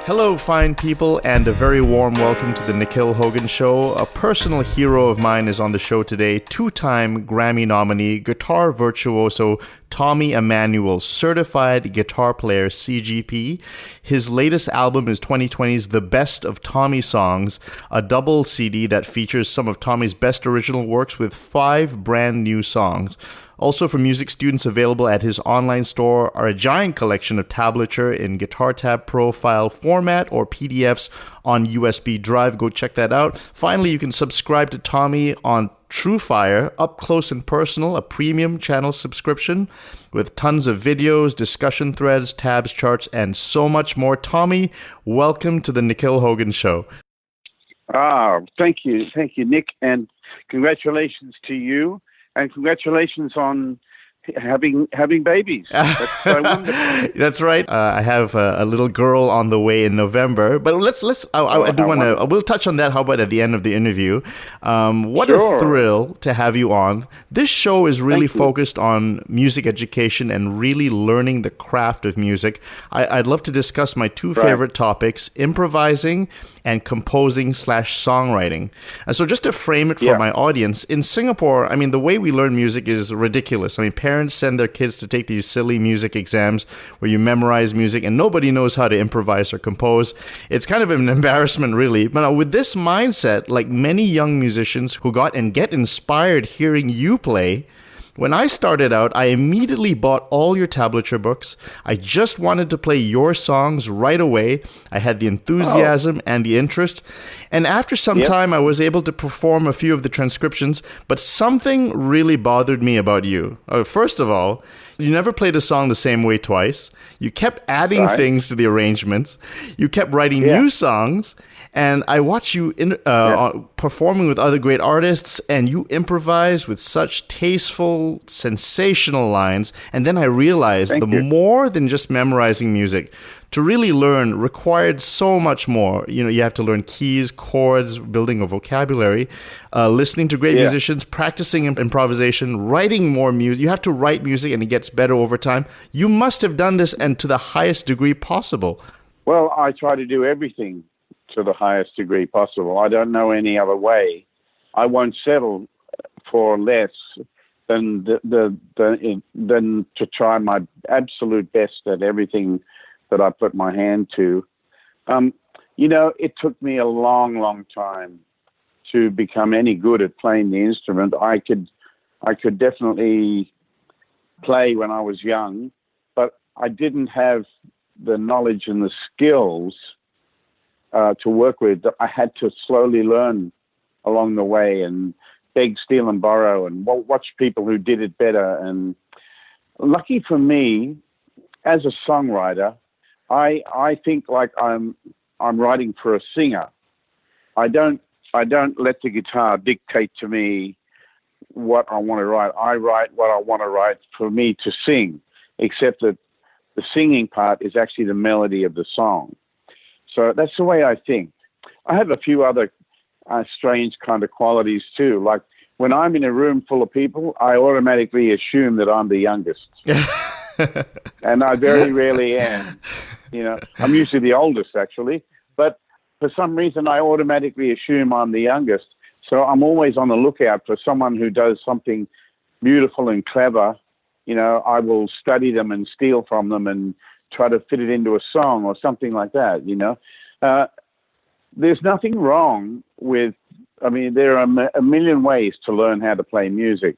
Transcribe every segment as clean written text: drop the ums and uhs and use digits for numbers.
Hello, fine people, and a very warm welcome to the Nikhil Hogan Show. A personal hero of mine is on the show today, two-time Grammy nominee, guitar virtuoso Tommy Emmanuel, certified guitar player, CGP. His latest album is 2020's The Best of Tommysongs, a double CD that features some of Tommy's best original works with 5 brand new songs. Also for music students, available at his online store are a giant collection of tablature in Guitar Tab Pro file format or PDFs on USB drive. Go check that out. Finally, you can subscribe to Tommy on TrueFire, Up Close and Personal, a premium channel subscription with tons of videos, discussion threads, tabs, charts, and so much more. Tommy, welcome to the Nikhil Hogan Show. Thank you, Nick, and congratulations to you. And congratulations on having babies. That's so wonderful. That's right. I have a little girl on the way in November. But we'll touch on that. How about at the end of the interview? What a thrill to have you on. This show is really focused on music education and really learning the craft of music. I'd love to discuss my two favorite topics, improvising and composing/songwriting. And so just to frame it for my audience, in Singapore, I mean, the way we learn music is ridiculous. I mean, parents send their kids to take these silly music exams where you memorize music and nobody knows how to improvise or compose. It's kind of an embarrassment, really. But with this mindset, like many young musicians who got and get inspired hearing you play, when I started out, I immediately bought all your tablature books. I just wanted to play your songs right away. I had the enthusiasm and the interest. And after some time, I was able to perform a few of the transcriptions, but something really bothered me about you. First of all, you never played a song the same way twice. You kept adding things to the arrangements. You kept writing new songs. And I watch you performing with other great artists, and you improvise with such tasteful, sensational lines. And then I realized more than just memorizing music, to really learn required so much more. You know, you have to learn keys, chords, building a vocabulary, listening to great musicians, practicing improvisation, writing more music. You have to write music, and it gets better over time. You must have done this, and to the highest degree possible. Well, I try to do everything to the highest degree possible. I don't know any other way. I won't settle for less than to try my absolute best at everything that I put my hand to. It took me a long, long time to become any good at playing the instrument. I could definitely play when I was young, but I didn't have the knowledge and the skills to work with. I had to slowly learn along the way and beg, steal, and borrow, and watch people who did it better. And lucky for me, as a songwriter, I think like I'm writing for a singer. I don't let the guitar dictate to me what I want to write. I write what I want to write for me to sing, except that the singing part is actually the melody of the song. So that's the way I think. I have a few other strange kind of qualities too. Like when I'm in a room full of people, I automatically assume that I'm the youngest. And I very rarely am. I'm usually the oldest actually. But for some reason, I automatically assume I'm the youngest. So I'm always on the lookout for someone who does something beautiful and clever. I will study them and steal from them and try to fit it into a song or something like that, There's nothing wrong with, there are a million ways to learn how to play music.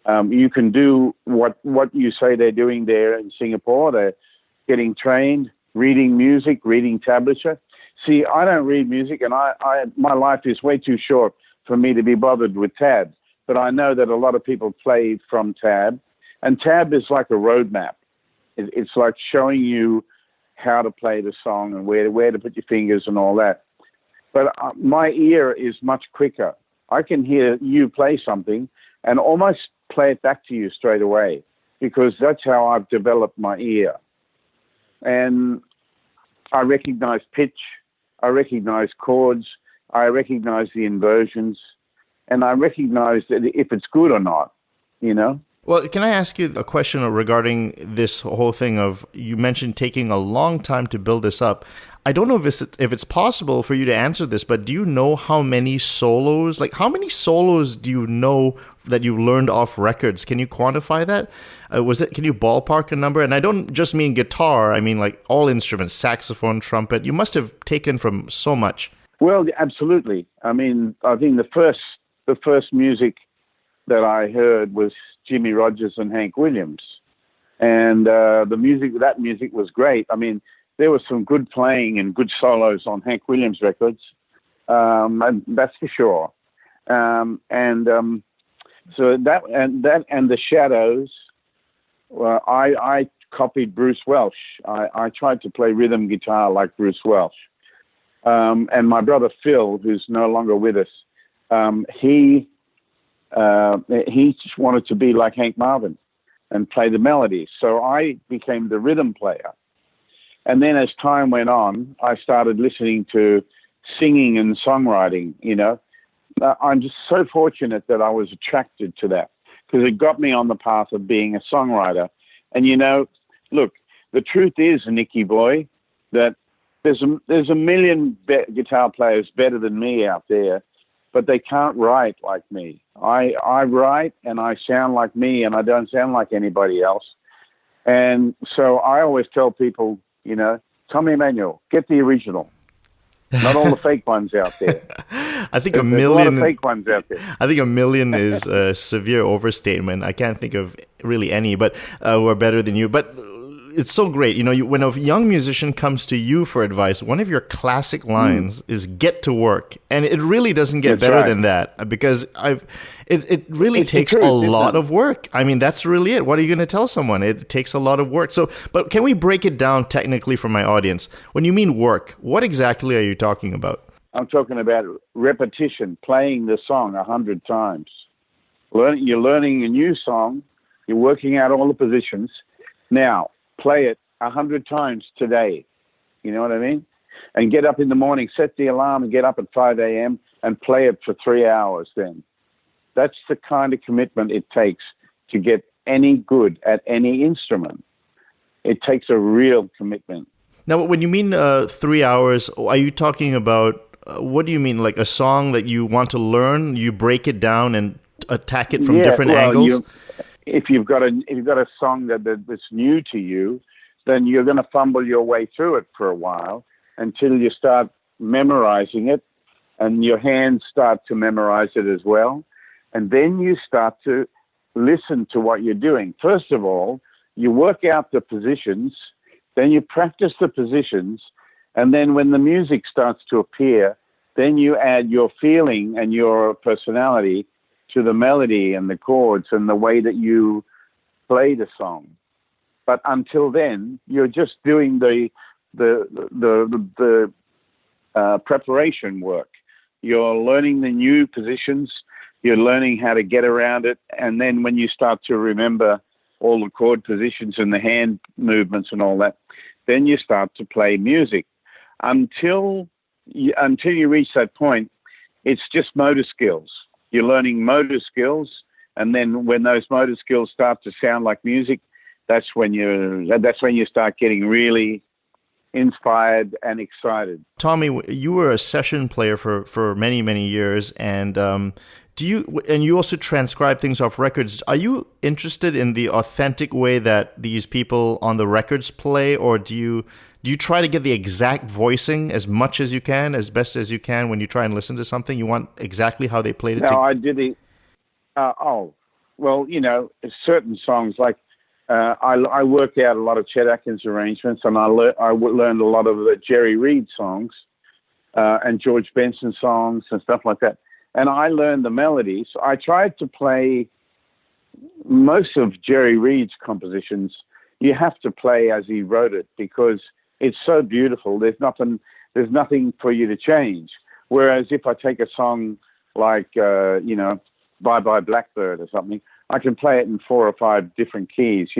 You can do what you say they're doing there in Singapore. They're getting trained, reading music, reading tablature. See, I don't read music, and my life is way too short for me to be bothered with tab. But I know that a lot of people play from tab, and tab is like a roadmap. It's like showing you how to play the song and where to put your fingers and all that. But my ear is much quicker. I can hear you play something and almost play it back to you straight away because that's how I've developed my ear. And I recognize pitch, I recognize chords, I recognize the inversions, and I recognize that if it's good or not, Well, can I ask you a question regarding this whole thing of, you mentioned taking a long time to build this up. I don't know if it's possible for you to answer this, but do you know how many solos, do you know that you learned off records? Can you quantify that? Can you ballpark a number? And I don't just mean guitar, I mean like all instruments, saxophone, trumpet. You must have taken from so much. Well, absolutely. I mean, I think the first music that I heard was Jimmy Rogers and Hank Williams. And that music was great. I mean, there was some good playing and good solos on Hank Williams records, and that's for sure. So the Shadows. Well, I copied Bruce Welch. I tried to play rhythm guitar like Bruce Welch. And my brother Phil, who's no longer with us, he just wanted to be like Hank Marvin and play the melodies. So I became the rhythm player. And then as time went on, I started listening to singing and songwriting, I'm just so fortunate that I was attracted to that because it got me on the path of being a songwriter. And, look, the truth is, Nicky boy, that there's a million guitar players better than me out there, but they can't write like me. I write and I sound like me and I don't sound like anybody else. And so I always tell people, Tommy Emmanuel, get the original. Not all the fake ones out there. I think there's a lot of fake ones out there. I think a million is a severe overstatement. I can't think of really any, but who are better than you. But it's so great. When a young musician comes to you for advice, one of your classic lines is "get to work," and it really doesn't get better than that because it really takes a lot of work. I mean, that's really it. What are you going to tell someone? It takes a lot of work. So, but can we break it down technically for my audience? When you mean work, what exactly are you talking about? I'm talking about repetition, playing the song 100 times. You're learning a new song. You're working out all the positions. Now, play it 100 times today. You know what I mean? And get up in the morning, set the alarm and get up at 5 a.m. and play it for 3 hours then. That's the kind of commitment it takes to get any good at any instrument. It takes a real commitment. Now, when you mean 3 hours, are you talking about, what do you mean, like a song that you want to learn, you break it down and attack it from different angles? If you've got a song that's new to you, then you're going to fumble your way through it for a while until you start memorizing it and your hands start to memorize it as well. And then you start to listen to what you're doing. First of all, you work out the positions, then you practice the positions, and then when the music starts to appear, then you add your feeling and your personality to the melody and the chords and the way that you play the song. But until then, you're just doing the preparation work. You're learning the new positions. You're learning how to get around it. And then when you start to remember all the chord positions and the hand movements and all that, then you start to play music. Until you reach that point, it's just motor skills. You're learning motor skills, and then when those motor skills start to sound like music, that's when you start getting really inspired and excited. Tommy, you were a session player for many, many years, and you also transcribe things off records. Are you interested in the authentic way that these people on the records play, or do you try to get the exact voicing as much as you can, as best as you can when you try and listen to something? You want exactly how they played it? No, I did it. Certain songs, like I worked out a lot of Chet Atkins arrangements, and I learned a lot of the Jerry Reed songs and George Benson songs and stuff like that. And I learned the melodies. I tried to play most of Jerry Reed's compositions. You have to play as he wrote it because it's so beautiful. There's nothing for you to change. Whereas if I take a song like, Bye Bye Blackbird or something, I can play it in 4 or 5 different keys,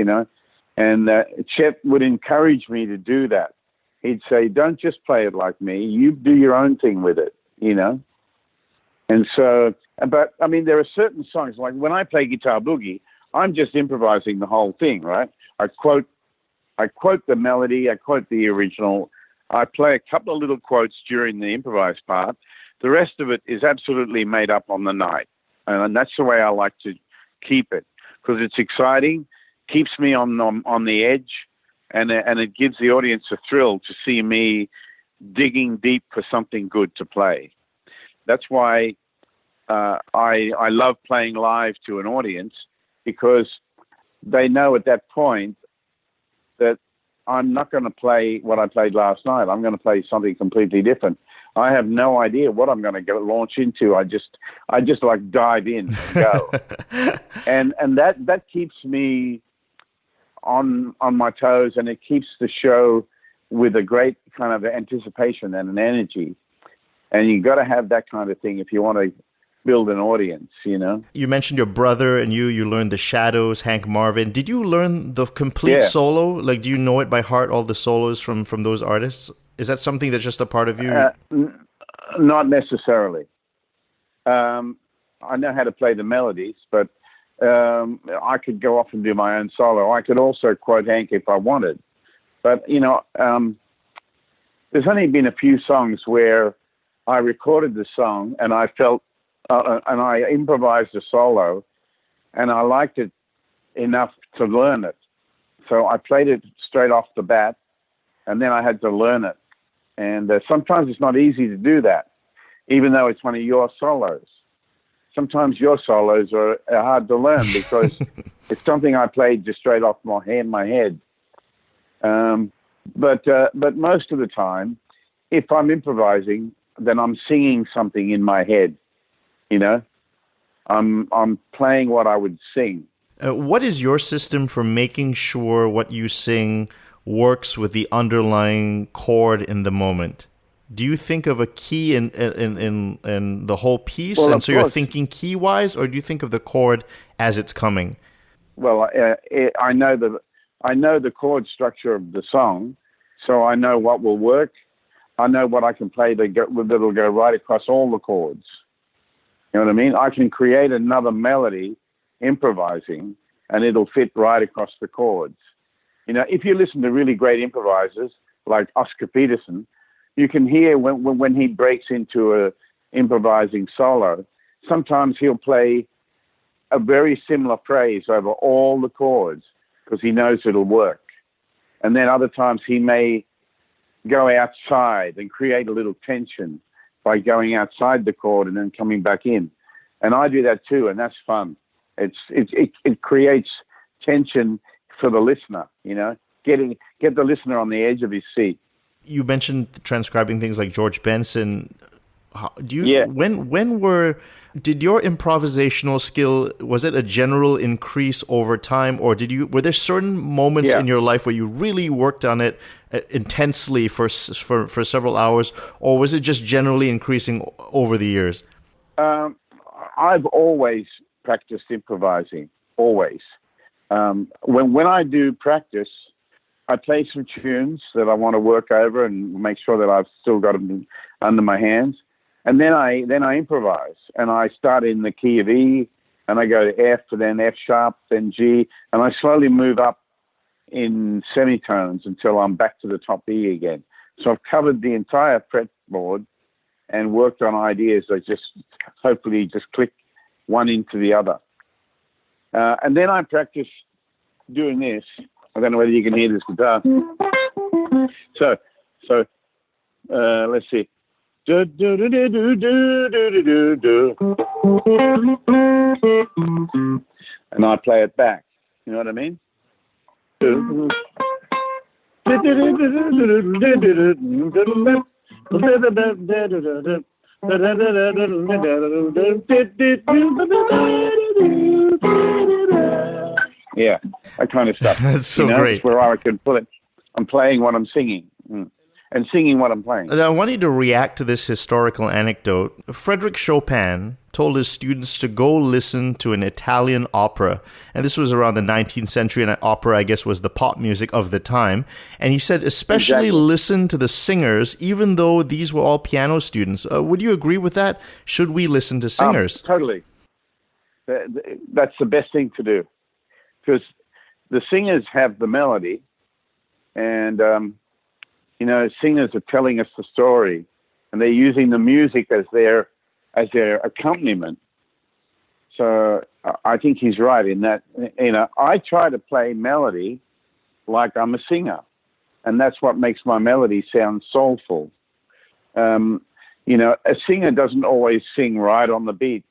And Chet would encourage me to do that. He'd say, don't just play it like me. You do your own thing with it, And so, but I mean, there are certain songs, like when I play Guitar Boogie, I'm just improvising the whole thing, right? I quote the melody, I quote the original, I play a couple of little quotes during the improvised part. The rest of it is absolutely made up on the night. And that's the way I like to keep it, because it's exciting, keeps me on the edge, and it gives the audience a thrill to see me digging deep for something good to play. That's why I love playing live to an audience, because they know at that point that I'm not going to play what I played last night. I'm going to play something completely different. I have no idea what I'm going to launch into. I just like dive in and go, and that keeps me on my toes, and it keeps the show with a great kind of anticipation and an energy. And you got to have that kind of thing if you want to build an audience, you know. You mentioned your brother and you learned the Shadows, Hank Marvin. Did you learn the complete solo? Like, do you know it by heart, all the solos from those artists? Is that something that's just a part of you? Not necessarily. I know how to play the melodies, but I could go off and do my own solo. I could also quote Hank if I wanted. But, you know, there's only been a few songs where I recorded the song and I felt, and I improvised a solo, and I liked it enough to learn it. So I played it straight off the bat, and then I had to learn it. And sometimes it's not easy to do that, even though it's one of your solos. Sometimes your solos are hard to learn because it's something I played just straight off my head. But most of the time, if I'm improvising, then I'm singing something in my head. You know, I'm playing what I would sing. What is your system for making sure what you sing works with the underlying chord in the moment? Do you think of a key in the whole piece, and so you're thinking key-wise, or do you think of the chord as it's coming? Well, I know the chord structure of the song, so I know what will work. I know what I can play that'll go right across all the chords. You know what I mean? I can create another melody improvising, and it'll fit right across the chords. You know, if you listen to really great improvisers like Oscar Peterson, you can hear when he breaks into a improvising solo, sometimes he'll play a very similar phrase over all the chords because he knows it'll work. And then other times he may go outside and create a little tension by going outside the chord and then coming back in. And I do that too, and that's fun. It creates tension for the listener, you know, get the listener on the edge of his seat. You mentioned transcribing things like George Benson. Did your improvisational skill, was it a general increase over time, or were there certain moments in your life where you really worked on it intensely for several hours, or was it just generally increasing over the years? I've always practiced improvising, always. When I do practice, I play some tunes that I want to work over and make sure that I've still got them under my hands. And then I improvise, and I start in the key of E, and I go to F, and then F sharp, then G, and I slowly move up in semitones until I'm back to the top E again. So I've covered the entire fretboard and worked on ideas that hopefully just click one into the other. And then I practice doing this. I don't know whether you can hear this guitar. So let's see. Do, do, do, do, do, do, do, do, do. And I play it back. You know what I mean? Yeah, that kind of stuff. That's so great. It's where I can put it. I'm playing what I'm singing. And singing what I'm playing. I want you to react to this historical anecdote. Frédéric Chopin told his students to go listen to an Italian opera. And this was around the 19th century, and opera, I guess, was the pop music of the time. And he said, especially listen to the singers, even though these were all piano students. Would you agree with that? Should we listen to singers? Totally. That's the best thing to do. Because the singers have the melody, and singers are telling us the story, and they're using the music as their accompaniment. So I think he's right in that. I try to play melody like I'm a singer, and that's what makes my melody sound soulful. A singer doesn't always sing right on the beat,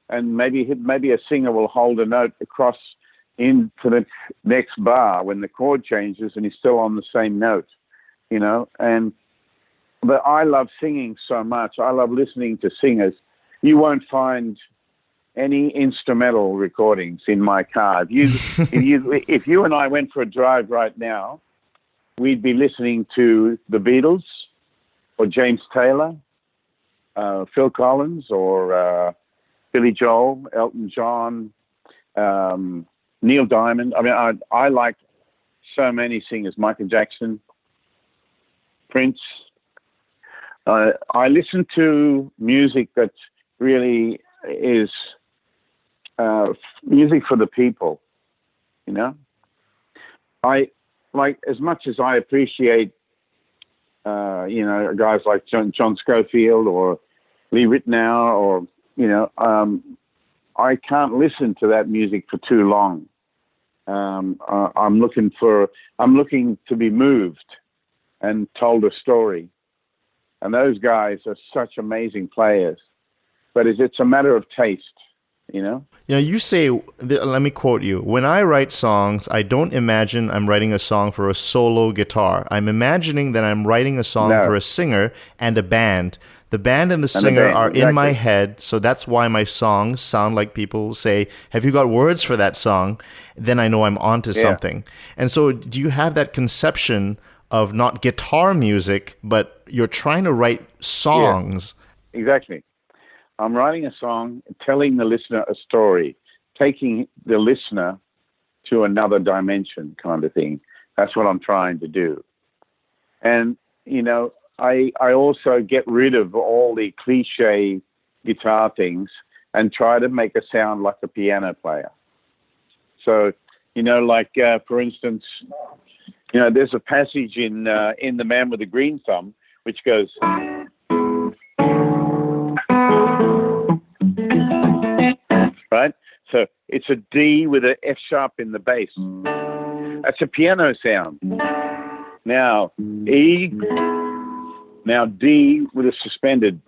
and maybe a singer will hold a note across into the next bar when the chord changes, and he's still on the same note. But I love singing so much. I love listening to singers. You won't find any instrumental recordings in my car. If you and I went for a drive right now, we'd be listening to the Beatles or James Taylor, Phil Collins, or Billy Joel, Elton John, Neil Diamond. I mean, I like so many singers, Michael Jackson, Prince. I listen to music that really is music for the people, I like, as much as I appreciate, guys like John Scofield or Lee Ritenour, or, I can't listen to that music for too long. I'm looking to be moved and told a story. And those guys are such amazing players. But it's a matter of taste, You say, let me quote you, when I write songs, I don't imagine I'm writing a song for a solo guitar. I'm imagining that I'm writing a song for a singer and a band. The band and the singer are in my head, so that's why my songs sound like people say, have you got words for that song? Then I know I'm onto something. And so do you have that conception of not guitar music, but you're trying to write songs? Yeah, exactly. I'm writing a song, telling the listener a story, taking the listener to another dimension kind of thing. That's what I'm trying to do. And, I also get rid of all the cliche guitar things and try to make it sound like a piano player. So, for instance, there's a passage in The Man with the Green Thumb, which goes... Right? So it's a D with an F sharp in the bass. That's a piano sound. Now E, now D with a suspended.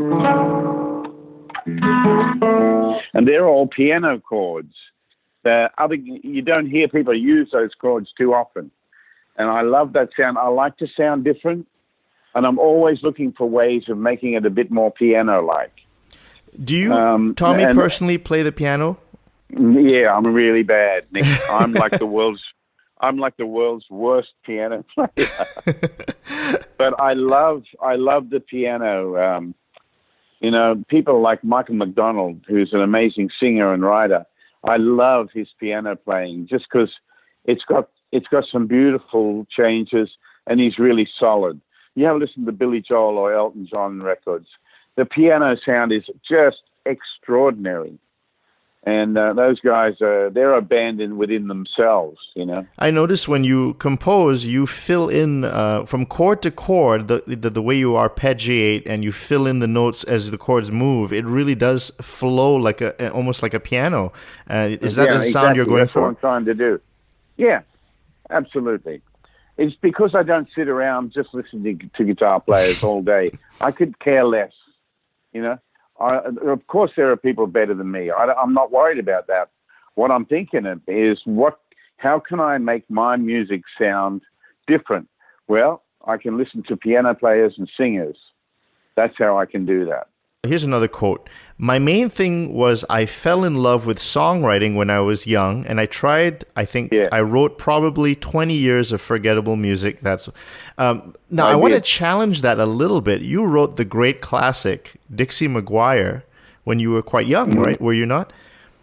And they're all piano chords. You don't hear people use those chords too often. And I love that sound. I like to sound different. And I'm always looking for ways of making it a bit more piano-like. Do you, Tommy, personally play the piano? Yeah, I'm really bad, Nick. I'm like the world's worst piano player. But I love the piano. People like Michael McDonald, who's an amazing singer and writer. I love his piano playing just because it's got some beautiful changes, and he's really solid. You have listened to Billy Joel or Elton John records. The piano sound is just extraordinary. And those guys, they're a band within themselves, I notice when you compose, you fill in from chord to chord, the way you arpeggiate, and you fill in the notes as the chords move. It really does flow like almost like a piano. Is that the sound you're going for? That's what I'm trying to do. Yeah, absolutely. It's because I don't sit around just listening to guitar players all day. I could care less, Of course, there are people better than me. I'm not worried about that. What I'm thinking of is how can I make my music sound different? Well, I can listen to piano players and singers. That's how I can do that. Here's another quote. My main thing was I fell in love with songwriting when I was young, and I wrote probably 20 years of forgettable music. Now I want to challenge that a little bit. You wrote the great classic, Dixie McGuire, when you were quite young, right? Were you not?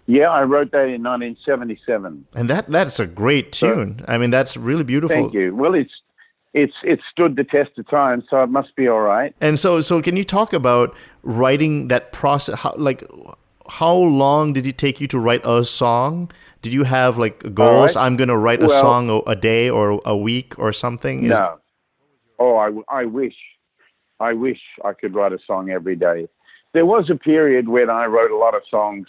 Yeah, I wrote that in 1977. And that's a great tune. I mean, that's really beautiful. Thank you. Well, it's stood the test of time, so it must be all right. And so can you talk about writing that process? How long did it take you to write a song? Did you have goals? Right. I'm going to write a song a day or a week or something? No. I wish I could write a song every day. There was a period when I wrote a lot of songs.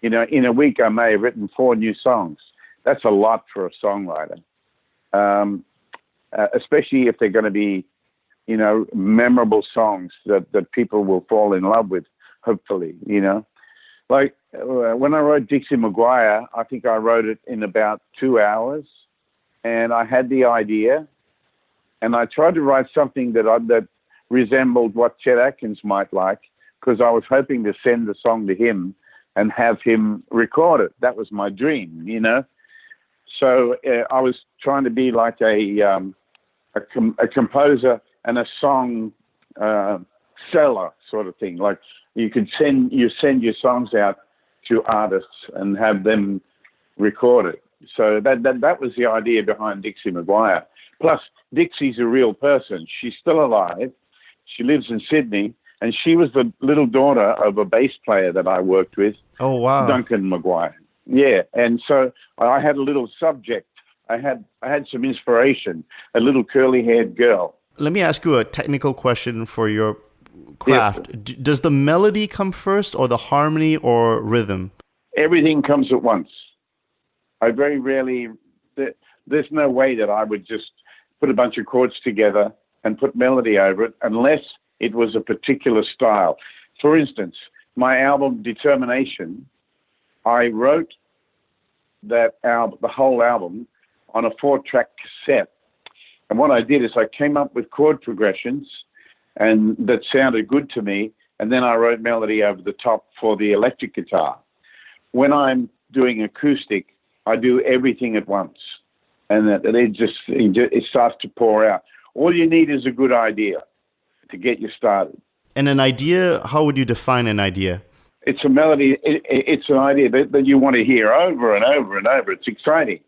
In a week I may have written 4 new songs. That's a lot for a songwriter, especially if they're going to be, memorable songs that people will fall in love with, hopefully, Like when I wrote Dixie McGuire, I think I wrote it in about 2 hours, and I had the idea, and I tried to write something that resembled what Chet Atkins might like, because I was hoping to send the song to him and have him record it. That was my dream, So I was trying to be like a composer and a song seller sort of thing. Like you send your songs out to artists and have them record it. So that was the idea behind Dixie McGuire. Plus, Dixie's a real person. She's still alive. She lives in Sydney, and she was the little daughter of a bass player that I worked with. Oh, wow. Duncan McGuire. Yeah, and so I had a little subject. I had some inspiration, a little curly-haired girl. Let me ask you a technical question for your craft. Yeah. Does the melody come first, or the harmony, or rhythm? Everything comes at once. I very rarely... There's no way that I would just put a bunch of chords together and put melody over it unless it was a particular style. For instance, my album Determination, I wrote the whole album on a 4-track cassette. And what I did is I came up with chord progressions and that sounded good to me, and then I wrote melody over the top for the electric guitar. When I'm doing acoustic, I do everything at once, and it starts to pour out. All you need is a good idea to get you started. And an idea, how would you define an idea? It's a melody. It's an idea that you want to hear over and over and over. It's exciting.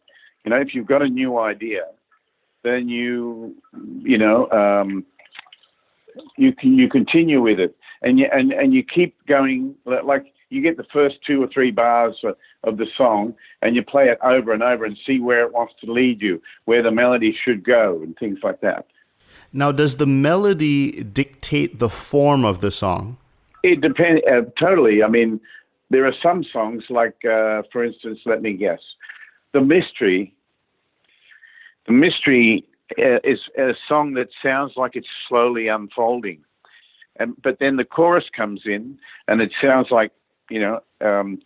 If you've got a new idea, then you continue with it, and you keep going. Like you get the first 2 or 3 bars of the song, and you play it over and over and see where it wants to lead you, where the melody should go, and things like that. Now, does the melody dictate the form of the song? It depends totally. I mean, there are some songs like, for instance, let me guess, The Mystery. The Mystery is a song that sounds like it's slowly unfolding, but then the chorus comes in, and it sounds like Emmylou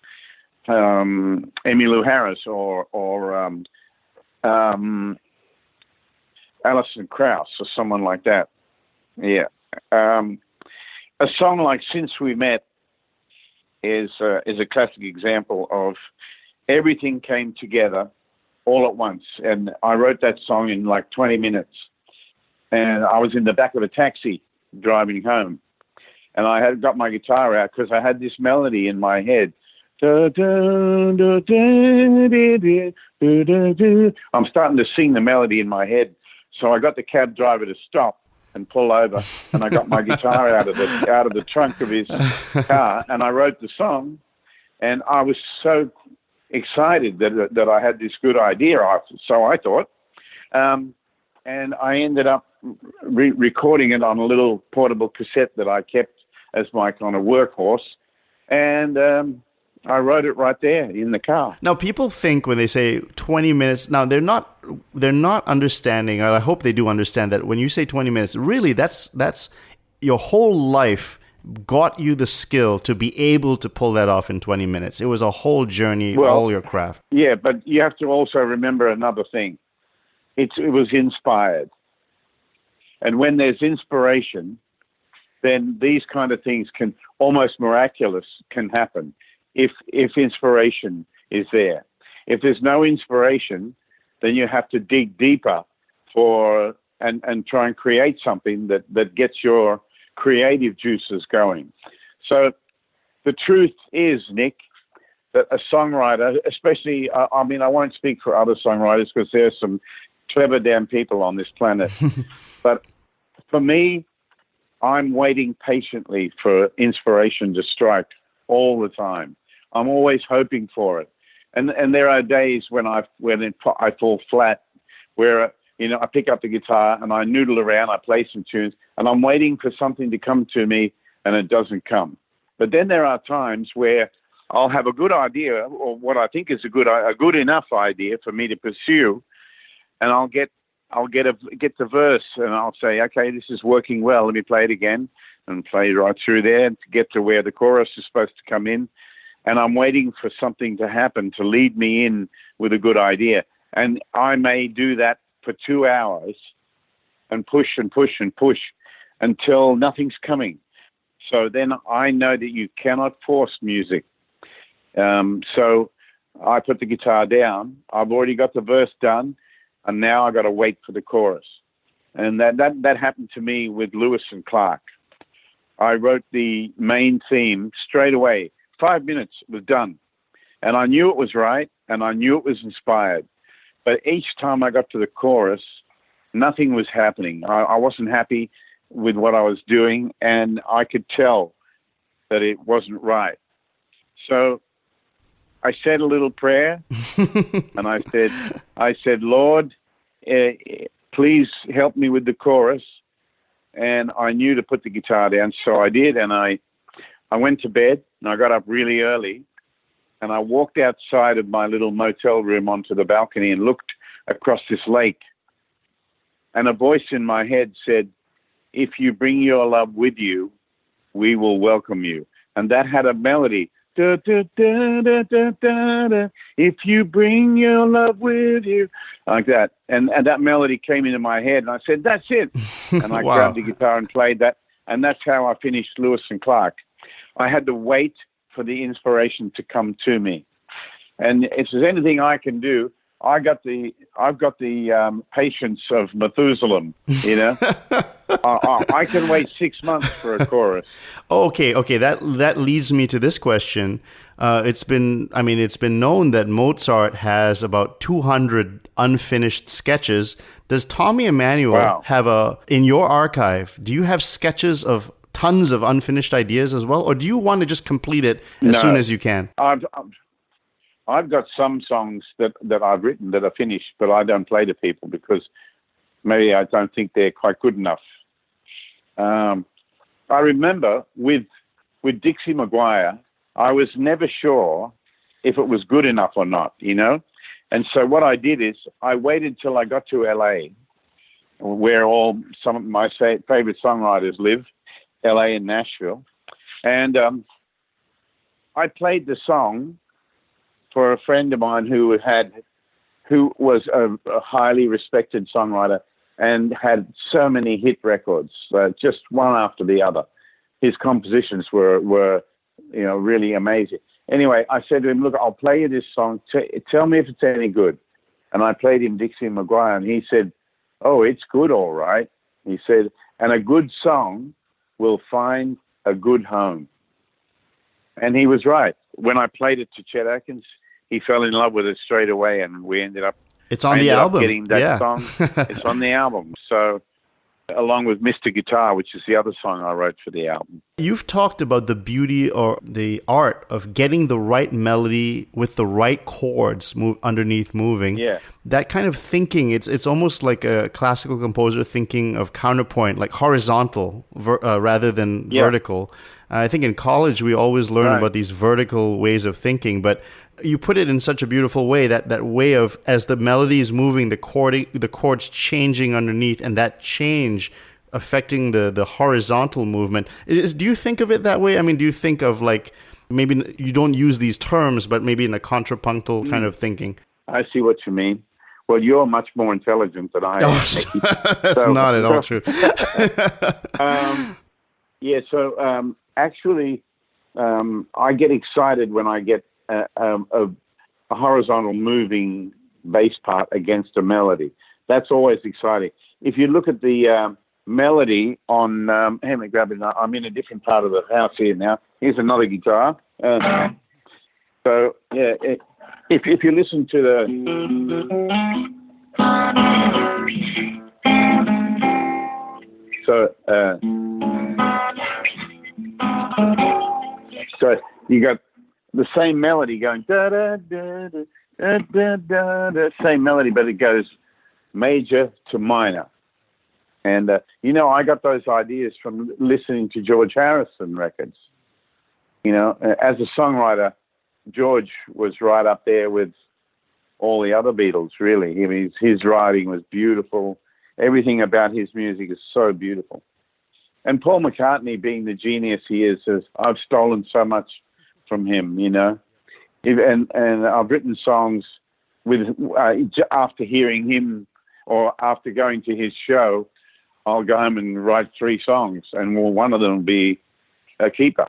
Harris or Alison Krauss or someone like that. Yeah. A song like Since We Met is a classic example of everything came together all at once. And I wrote that song in like 20 minutes. And I was in the back of a taxi driving home. And I had got my guitar out because I had this melody in my head. I'm starting to sing the melody in my head. So I got the cab driver to stop and pull over, and I got my guitar out of the trunk of his car, and I wrote the song. And I was so excited that I had this good idea. So I thought, and I ended up recording it on a little portable cassette that I kept as my kind of workhorse, and I wrote it right there in the car. Now, people think when they say 20 minutes, now they're not understanding, I hope they do understand that when you say 20 minutes, really that's your whole life got you the skill to be able to pull that off in 20 minutes. It was a whole journey, all your craft. Yeah, but you have to also remember another thing. It was inspired. And when there's inspiration, then these kind of things can almost miraculous can happen if inspiration is there. If there's no inspiration, then you have to dig deeper and try and create something that gets your creative juices going. So the truth is, Nick, that a songwriter, especially, I mean, I won't speak for other songwriters because there's some clever damn people on this planet. But for me, I'm waiting patiently for inspiration to strike all the time. I'm always hoping for it. And there are days when I fall flat, where I pick up the guitar and I noodle around, I play some tunes, and I'm waiting for something to come to me, and it doesn't come. But then there are times where I'll have a good idea, or what I think is a good enough idea for me to pursue, and I'll get the verse, and I'll say, okay, this is working well. Let me play it again, and play right through there to get to where the chorus is supposed to come in. And I'm waiting for something to happen to lead me in with a good idea. And I may do that for 2 hours and push and push and push until nothing's coming. So then I know that you cannot force music. So I put the guitar down. I've already got the verse done, and now I got to wait for the chorus. And that happened to me with Lewis and Clark. I wrote the main theme straight away. 5 minutes was done. And I knew it was right, and I knew it was inspired. But each time I got to the chorus, nothing was happening. I wasn't happy with what I was doing, and I could tell that it wasn't right. So I said a little prayer, and I said, Lord, please help me with the chorus. And I knew to put the guitar down, so I did, and I went to bed, and I got up really early, and I walked outside of my little motel room onto the balcony and looked across this lake. And a voice in my head said, if you bring your love with you, we will welcome you. And that had a melody. Da, da, da, da, da, da, da. If you bring your love with you, like that. And that melody came into my head, and I said, that's it. And I grabbed the guitar and played that. And that's how I finished Lewis and Clark. I had to wait for the inspiration to come to me. And if there's anything I can do, I've got the patience of Methuselah, I can wait 6 months for a chorus. Okay. That leads me to this question. It's been known that Mozart has about 200 unfinished sketches. Does Tommy Emmanuel have in your archive, do you have sketches of tons of unfinished ideas as well? Or do you want to just complete it as soon as you can? I've got some songs that I've written that are finished, but I don't play to people because maybe I don't think they're quite good enough. I remember with Dixie McGuire, I was never sure if it was good enough or not, And so what I did is I waited till I got to LA, where some of my favorite songwriters live, LA and Nashville. And I played the song for a friend of mine who was a highly respected songwriter and had so many hit records, just one after the other. His compositions were really amazing. Anyway, I said to him, look, I'll play you this song. Tell me if it's any good. And I played him Dixie McGuire, and he said, oh, it's good, all right. He said, and a good song will find a good home. And he was right. When I played it to Chet Atkins, he fell in love with it straight away, and we ended up. It's on the album. Getting that song. It's on the album. So, along with Mr. Guitar, which is the other song I wrote for the album. You've talked about the beauty or the art of getting the right melody with the right chords underneath moving. Yeah. That kind of thinking, it's almost like a classical composer thinking of counterpoint, like horizontal rather than vertical. I think in college we always learn about these vertical ways of thinking, but you put it in such a beautiful way, that way of, as the melody is moving, the chords changing underneath, and that change affecting the horizontal movement. Do you think of it that way? I mean, do you think of like, maybe you don't use these terms, but maybe in a contrapuntal kind of thinking? I see what you mean. Well, you're much more intelligent than I am. That's not at all true. Actually, I get excited when I get a horizontal moving bass part against a melody. That's always exciting. If you look at the melody on, let me grab it now. I'm in a different part of the house here now. Here's another guitar. If you listen to the... So you got the same melody going da da da da da da da, same melody, but it goes major to minor. And, I got those ideas from listening to George Harrison records. As a songwriter, George was right up there with all the other Beatles, really. I mean, his writing was beautiful. Everything about his music is so beautiful. And Paul McCartney, being the genius he is, says, I've stolen so much from him, And I've written songs with after hearing him or after going to his show, I'll go home and write 3 songs, and one of them will be a keeper,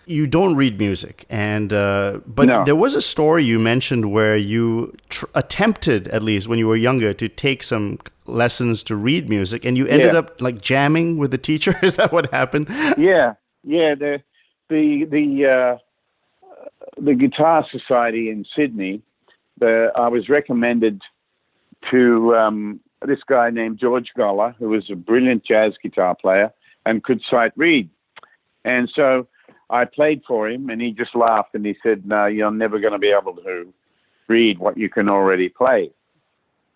You don't read music, but No. There was a story you mentioned where you attempted, at least when you were younger, to take some lessons to read music, and you ended up like jamming with the teacher. Is that what happened? Yeah. The Guitar Society in Sydney. I was recommended to this guy named George Goller, who was a brilliant jazz guitar player and could sight read, and so I played for him, and he just laughed and he said, "No, you're never going to be able to read what you can already play."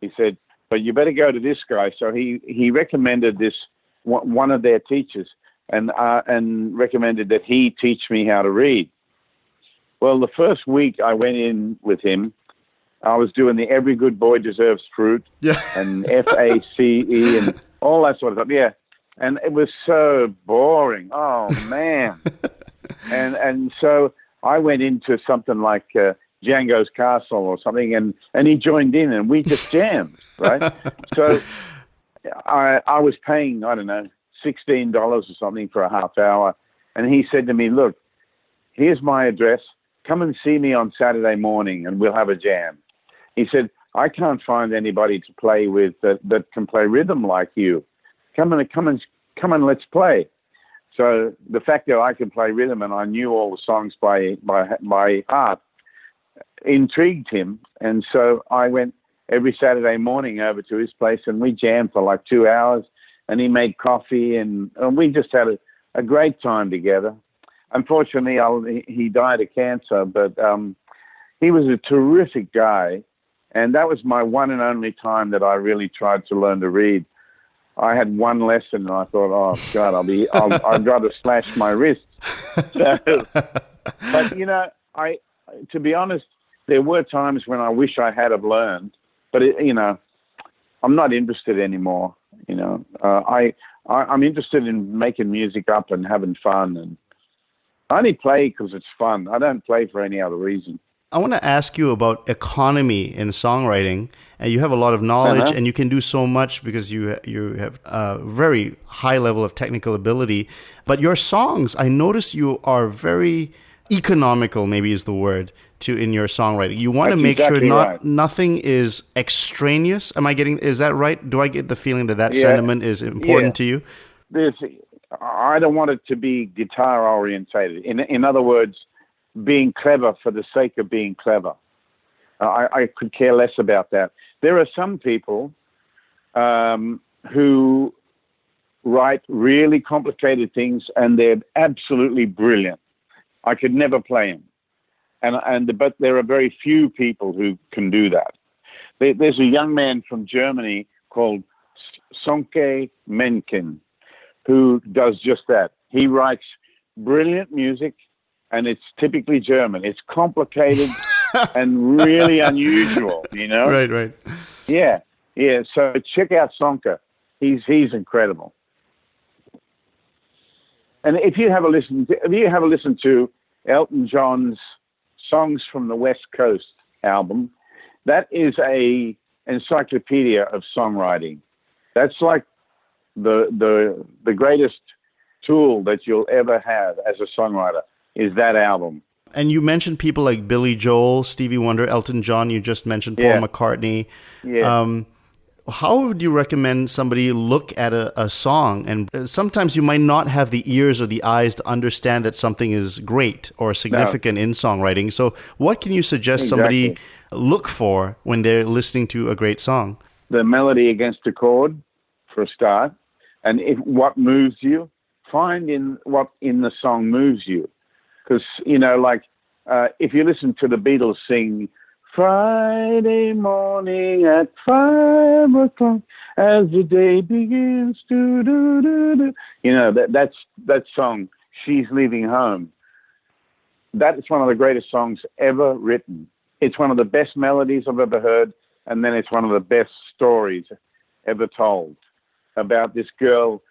He said, "But you better go to this guy." So he recommended this one of their teachers, and recommended that he teach me how to read. Well, the first week I went in with him, I was doing the Every Good Boy Deserves Fruit and FACE and all that sort of stuff. Yeah, and it was so boring. Oh man. And so I went into something like Django's Castle or something, and he joined in, and we just jammed, right? So I was paying, I don't know, $16 or something for a half hour, and he said to me, "Look, here's my address. Come and see me on Saturday morning, and we'll have a jam." He said, "I can't find anybody to play with that can play rhythm like you. Come and let's play." So the fact that I could play rhythm and I knew all the songs by heart intrigued him. And so I went every Saturday morning over to his place, and we jammed for like 2 hours, and he made coffee, and we just had a great time together. Unfortunately, he died of cancer, but he was a terrific guy. And that was my one and only time that I really tried to learn to read. I had one lesson, and I thought, "Oh God, I've got to slash my wrists." So, but to be honest, there were times when I wish I had have learned, but I'm not interested anymore. I'm interested in making music up and having fun, and I only play because it's fun. I don't play for any other reason. I want to ask you about economy in songwriting. And you have a lot of knowledge, and you can do so much because you have a very high level of technical ability. But your songs, I notice you are very economical, maybe is the word, in your songwriting. You want to make sure nothing is extraneous. Is that right? Do I get the feeling that sentiment is important to you? I don't want it to be guitar orientated. In other words, being clever for the sake of being clever. I could care less about that. There are some people who write really complicated things, and they're absolutely brilliant. I could never play them. But there are very few people who can do that. There's a young man from Germany called Sonke Menken who does just that. He writes brilliant music, and it's typically German. It's complicated and really unusual, Right. Yeah. So check out Sonke. He's incredible. And if you have a listen to Elton John's Songs from the West Coast album, that is a encyclopedia of songwriting. That's like the greatest tool that you'll ever have as a songwriter is that album. And you mentioned people like Billy Joel, Stevie Wonder, Elton John. You just mentioned Paul McCartney. Yeah. How would you recommend somebody look at a song? And sometimes you might not have the ears or the eyes to understand that something is great or significant in songwriting. So what can you suggest somebody look for when they're listening to a great song? The melody against the chord, for a start. And what moves you, find what in the song moves you. Because, if you listen to the Beatles sing Friday morning at 5 o'clock as the day begins to do. You know, that song, She's Leaving Home. That is one of the greatest songs ever written. It's one of the best melodies I've ever heard, and then it's one of the best stories ever told about this girl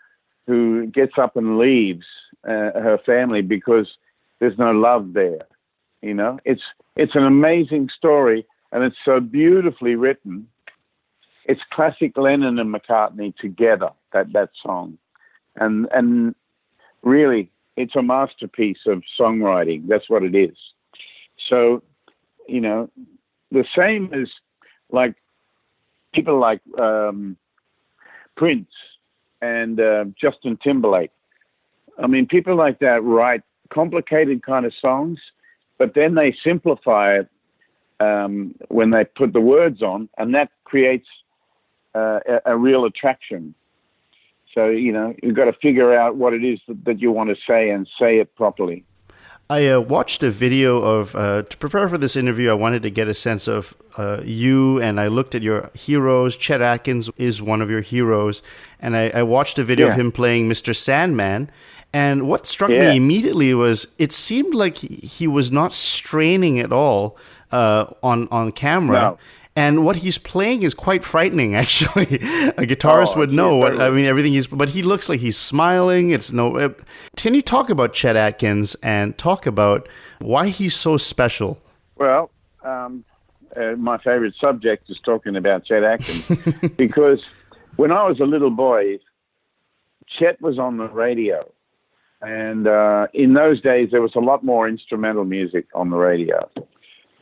who gets up and leaves her family because there's no love there. You know, it's an amazing story, and it's so beautifully written. It's classic Lennon and McCartney together, that song. And really, it's a masterpiece of songwriting. That's what it is. So, you know, the same as like people like Prince and Justin Timberlake. I mean, people like that write complicated kind of songs, but then they simplify it when they put the words on, and that creates a real attraction. So, you know, you've got to figure out what it is that you want to say and say it properly. I watched a video of, to prepare for this interview, I wanted to get a sense of you, and I looked at your heroes. Chet Atkins is one of your heroes, and I watched a video of him playing Mr. Sandman, and what struck me immediately was it seemed like he was not straining at all on camera. No. And what he's playing is quite frightening, actually. A guitarist would know. Everything but he looks like he's smiling. Can you talk about Chet Atkins and talk about why he's so special? Well, my favorite subject is talking about Chet Atkins because when I was a little boy, Chet was on the radio. And in those days, there was a lot more instrumental music on the radio.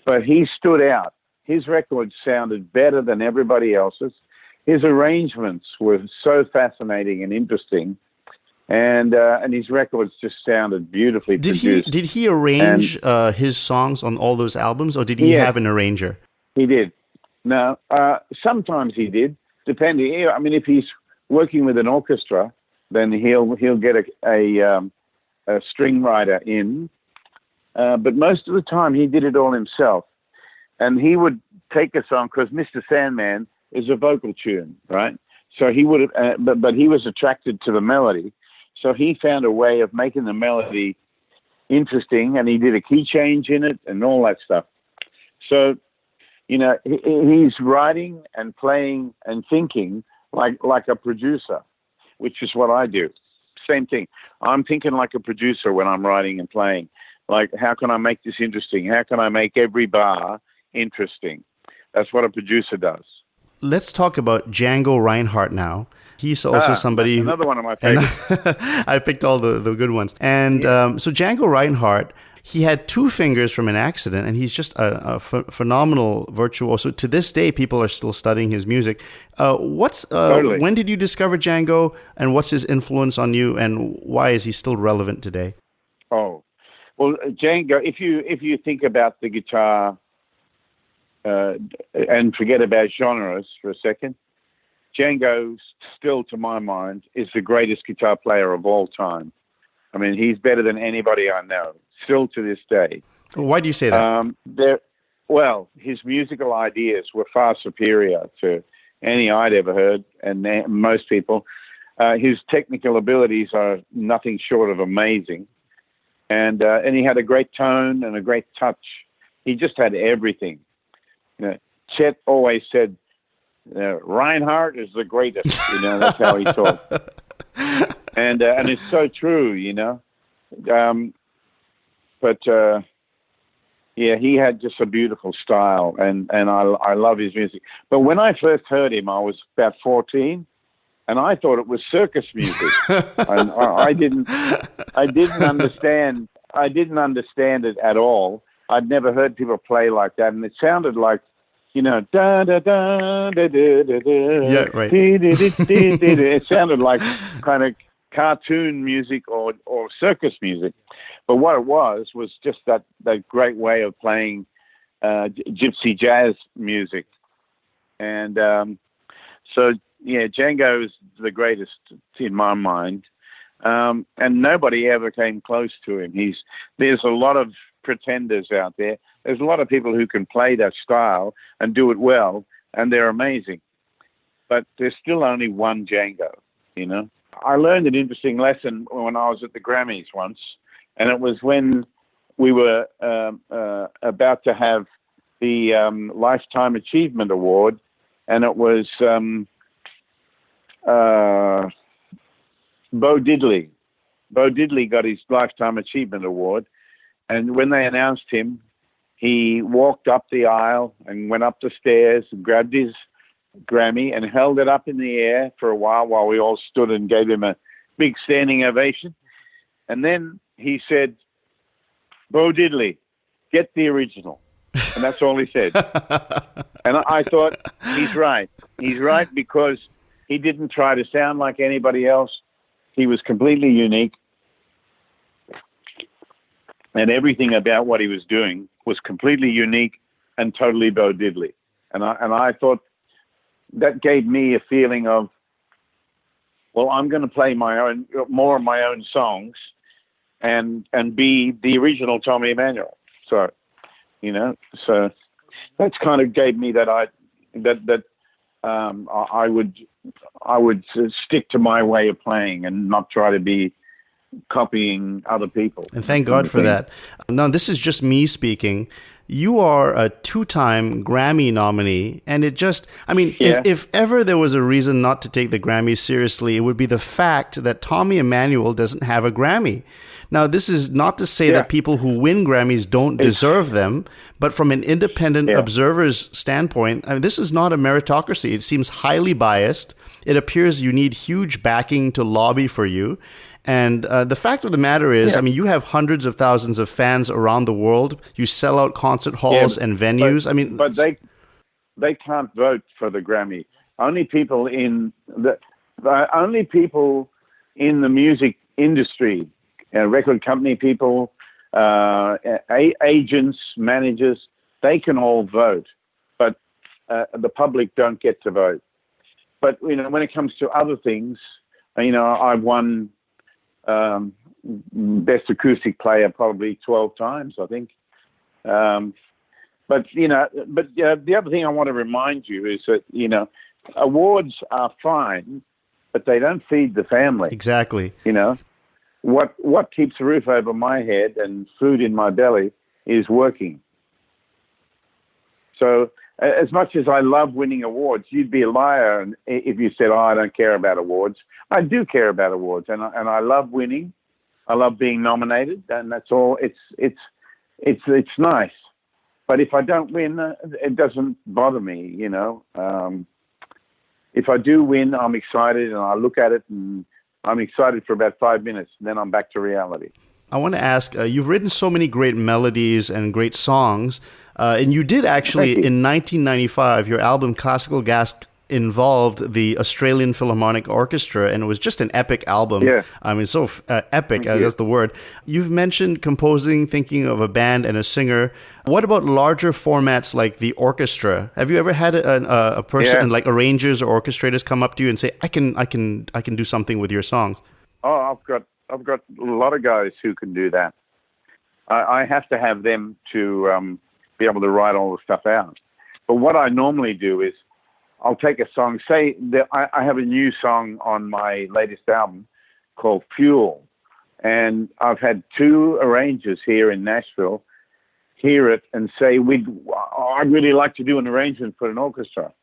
But he stood out. His records sounded better than everybody else's. His arrangements were so fascinating and interesting, and his records just sounded beautifully produced. Did he arrange his songs on all those albums, or did he have an arranger? He did. No, sometimes he did, depending. I mean, if he's working with an orchestra, then he'll get a string writer in, but most of the time he did it all himself. And he would take a song, because Mr. Sandman is a vocal tune, right? So he would have, but he was attracted to the melody. So he found a way of making the melody interesting, and he did a key change in it and all that stuff. So, you know, he's writing and playing and thinking like a producer, which is what I do. Same thing. I'm thinking like a producer when I'm writing and playing. Like, how can I make this interesting? How can I make every bar interesting? That's what a producer does. Let's talk about Django Reinhardt now. He's also somebody... Another one of my favorites. I picked all the good ones. And so Django Reinhardt, he had two fingers from an accident, and he's just a phenomenal virtuoso. To this day, people are still studying his music. Totally. When did you discover Django, and what's his influence on you, and why is he still relevant today? Oh, well, Django, if you think about the guitar and forget about genres for a second, Django, still to my mind, is the greatest guitar player of all time. I mean, he's better than anybody I know, still to this day. Why do you say that? Well, his musical ideas were far superior to any I'd ever heard, and most people. His technical abilities are nothing short of amazing. And he had a great tone and a great touch. He just had everything. You know, Chet always said, Reinhardt is the greatest. You know, that's how he talked. And it's so true, you know. He had just a beautiful style, and I love his music. But when I first heard him, I was about 14, and I thought it was circus music. And I didn't understand. I didn't understand it at all. I'd never heard people play like that, and it sounded like, you know, da da da da da da da. Yeah, right. It sounded like kind of cartoon music or circus music. But what it was just that great way of playing gypsy jazz music. And so, yeah, Django is the greatest in my mind. And nobody ever came close to him. There's a lot of pretenders out there. There's a lot of people who can play that style and do it well, and they're amazing. But there's still only one Django, you know. I learned an interesting lesson when I was at the Grammys once, and it was when we were about to have the Lifetime Achievement Award, and it was Bo Diddley. Bo Diddley got his Lifetime Achievement Award, and when they announced him, he walked up the aisle and went up the stairs and grabbed his Grammy and held it up in the air for a while we all stood and gave him a big standing ovation. And then he said, "Bo Diddley, get the original." And that's all he said. And I thought, he's right. He's right, because he didn't try to sound like anybody else. He was completely unique. And everything about what he was doing was completely unique and totally Bo Diddley. And I thought that gave me a feeling of, well, I'm going to play more of my own songs and be the original Tommy Emmanuel. So, you know, so that's kind of gave me that I would stick to my way of playing and not try to be copying other people. And thank God for that. Now, this is just me speaking. You are a 2-time Grammy nominee, and it just, I mean, if ever there was a reason not to take the Grammys seriously, it would be the fact that Tommy Emmanuel doesn't have a Grammy. Now, this is not to say that people who win Grammys don't deserve them, but from an independent observer's standpoint, I mean, this is not a meritocracy. It seems highly biased. It appears you need huge backing to lobby for you. And the fact of the matter is, I mean, you have hundreds of thousands of fans around the world. You sell out concert halls and venues. But they can't vote for the Grammy. Only people in the music industry, record company people, agents, managers, they can all vote, but the public don't get to vote. But you know, when it comes to other things, you know, I've won Best Acoustic Player probably 12 times, I think. But you know, the other thing I want to remind you is that, you know, awards are fine, but they don't feed the family. Exactly. You know, what keeps a roof over my head and food in my belly is working. So as much as I love winning awards, you'd be a liar if you said, "Oh, I don't care about awards." I do care about awards, and I love winning. I love being nominated, and that's all. It's nice, but if I don't win, it doesn't bother me. You know, if I do win, I'm excited, and I look at it, and I'm excited for about 5 minutes, and then I'm back to reality. I want to ask, you've written so many great melodies and great songs, and you did actually, in 1995, your album Classical Gas involved the Australian Philharmonic Orchestra, and it was just an epic album. Yeah. I mean, so epic, that's the word. You've mentioned composing, thinking of a band and a singer. What about larger formats like the orchestra? Have you ever had a person, like arrangers or orchestrators, come up to you and say, I can do something with your songs? Oh, I've got a lot of guys who can do that. I have to have them to be able to write all the stuff out. But what I normally do is I'll take a song. Say that I have a new song on my latest album called Fuel, and I've had 2 arrangers here in Nashville hear it and say, I'd really like to do an arrangement for an orchestra.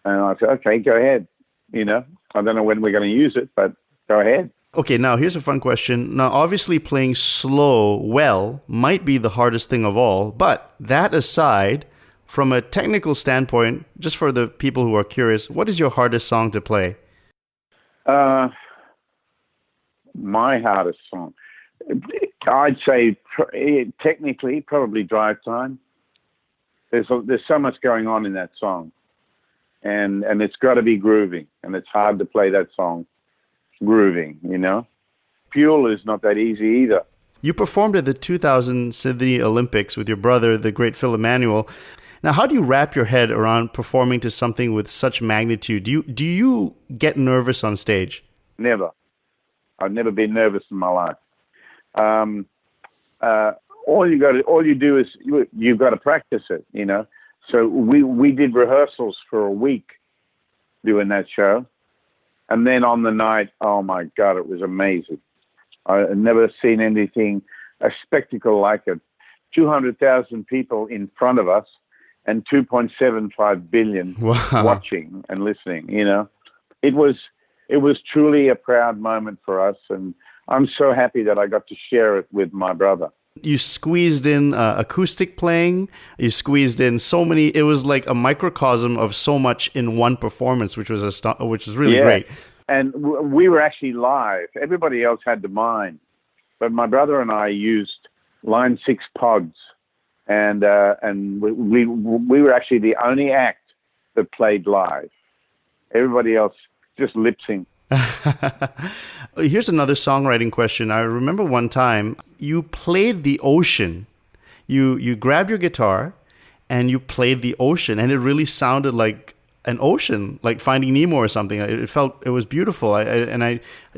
And I said, okay, go ahead. You know, I don't know when we're going to use it, but go ahead. Okay, now here's a fun question. Now, obviously playing slow well might be the hardest thing of all, but that aside, from a technical standpoint, just for the people who are curious, what is your hardest song to play? My hardest song, I'd say technically probably Drive Time. There's so much going on in that song, and it's got to be grooving, and it's hard to play that song grooving, you know. Fuel is not that easy either. You performed at the 2000 Sydney Olympics with your brother, the great Phil Emmanuel. Now, how do you wrap your head around performing to something with such magnitude? Do you get nervous on stage? Never. I've never been nervous in my life. all you do is you've got to practice it, you know. So we did rehearsals for a week doing that show, and then on the night, oh my God, it was amazing. I've never seen anything, a spectacle like it. 200,000 people in front of us, and 2.75 billion watching and listening. You know, it was truly a proud moment for us, and I'm so happy that I got to share it with my brother. You squeezed in acoustic playing. You squeezed in so many. It was like a microcosm of so much in one performance, which was really great. And we were actually live. Everybody else had the mine, but my brother and I used Line 6 pods, and we were actually the only act that played live. Everybody else just lip sync. Here's another songwriting question. I remember one time you played the ocean. You grabbed your guitar and you played the ocean, and it really sounded like an ocean, like Finding Nemo or something. It was beautiful.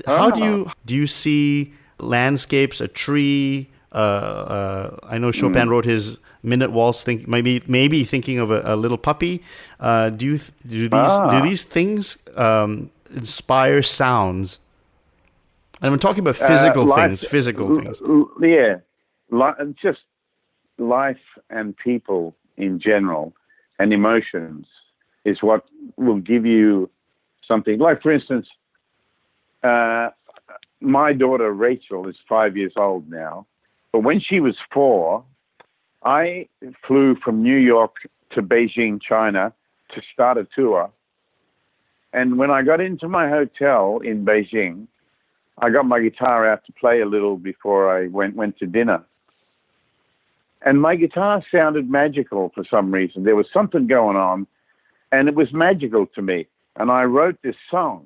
How do you see landscapes, a tree? I know Chopin wrote his Minute Waltz, maybe thinking of a little puppy. Do these things inspire sounds? And I'm talking about physical things. Yeah, just life and people in general and emotions is what will give you something. Like, for instance, my daughter Rachel is 5 years old now, but when she was 4, I flew from New York to Beijing, China, to start a tour. And when I got into my hotel in Beijing, I got my guitar out to play a little before I went to dinner. And my guitar sounded magical for some reason. There was something going on, and it was magical to me. And I wrote this song,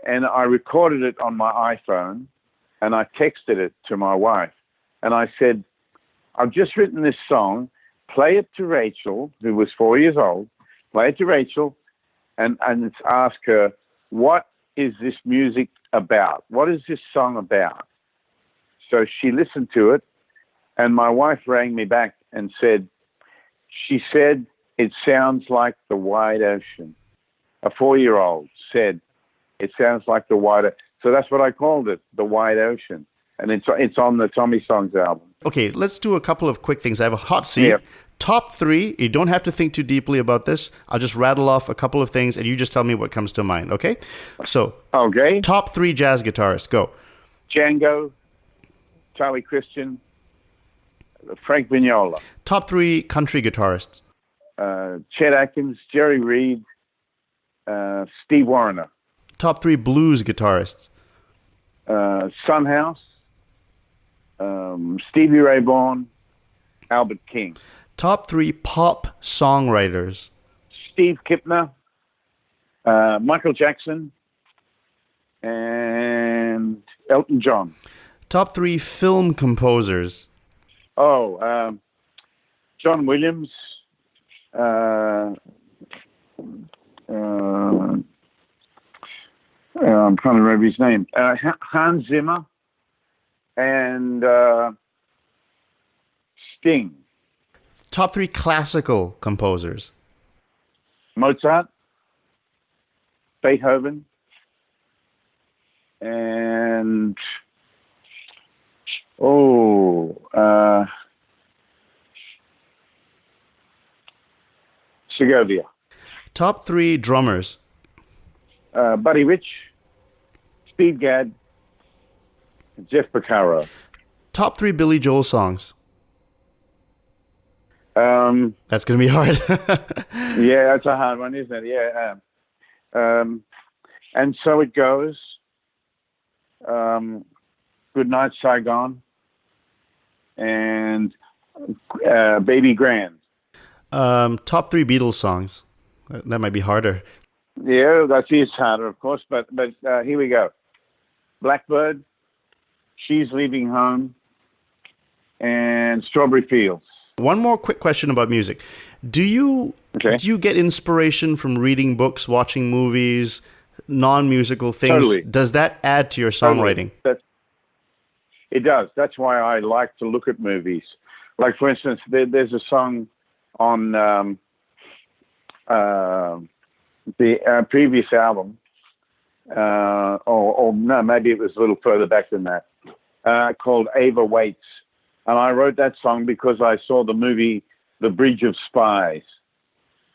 and I recorded it on my iPhone, and I texted it to my wife. And I said, I've just written this song, play it to Rachel, who was 4 years old, play it to Rachel, and ask her, what is this music about? What is this song about? So she listened to it, and my wife rang me back and she said, it sounds like the wide ocean. A 4-year-old said, it sounds like the wide ocean. So that's what I called it, the wide ocean. And it's on the Tommysongs album. Okay, let's do a couple of quick things. I have a hot seat. Yep. Top 3, you don't have to think too deeply about this. I'll just rattle off a couple of things, and you just tell me what comes to mind, okay? So, top 3 jazz guitarists, go. Django, Charlie Christian, Frank Vignola. Top 3 country guitarists. Chet Atkins, Jerry Reed, Steve Wariner. Top 3 blues guitarists. Sunhouse, Stevie Ray Vaughan, Albert King. Top 3 pop songwriters. Steve Kipner, Michael Jackson, and Elton John. Top 3 film composers. John Williams, I'm trying to remember his name. Hans Zimmer and Sting. Top 3 classical composers. Mozart, Beethoven, and Segovia. Top 3 drummers. Buddy Rich, Steve Gadd, Jeff Porcaro. Top 3 Billy Joel songs. That's going to be hard. Yeah, that's a hard one, isn't it? Yeah. And So It Goes. Good Night, Saigon. And Baby Grand. Top 3 Beatles songs. That might be harder. Yeah, that is harder, of course. But here we go. Blackbird, She's Leaving Home, and Strawberry Fields. One more quick question about music. Do you get inspiration from reading books, watching movies, non-musical things? Totally. Does that add to your songwriting? Totally. It does. That's why I like to look at movies. Like, for instance, there's a song on the previous album, or no, maybe it was a little further back than that, called Ava Waits. And I wrote that song because I saw the movie The Bridge of Spies.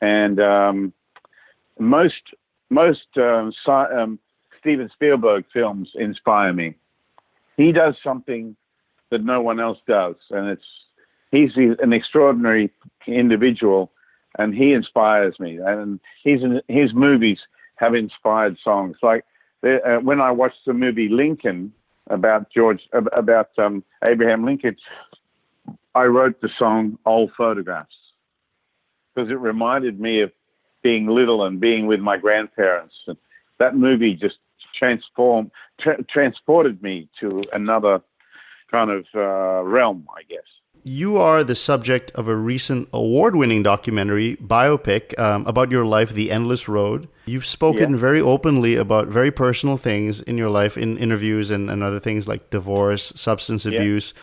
And most Steven Spielberg films inspire me. He does something that no one else does, and he's an extraordinary individual, and he inspires me. And his movies have inspired songs. Like when I watched the movie Lincoln about Abraham Lincoln, I wrote the song Old Photographs because it reminded me of being little and being with my grandparents. And that movie just transported me to another kind of realm, I guess. You are the subject of a recent award-winning documentary biopic about your life, The Endless Road. You've spoken very openly about very personal things in your life in interviews and other things like divorce, substance abuse.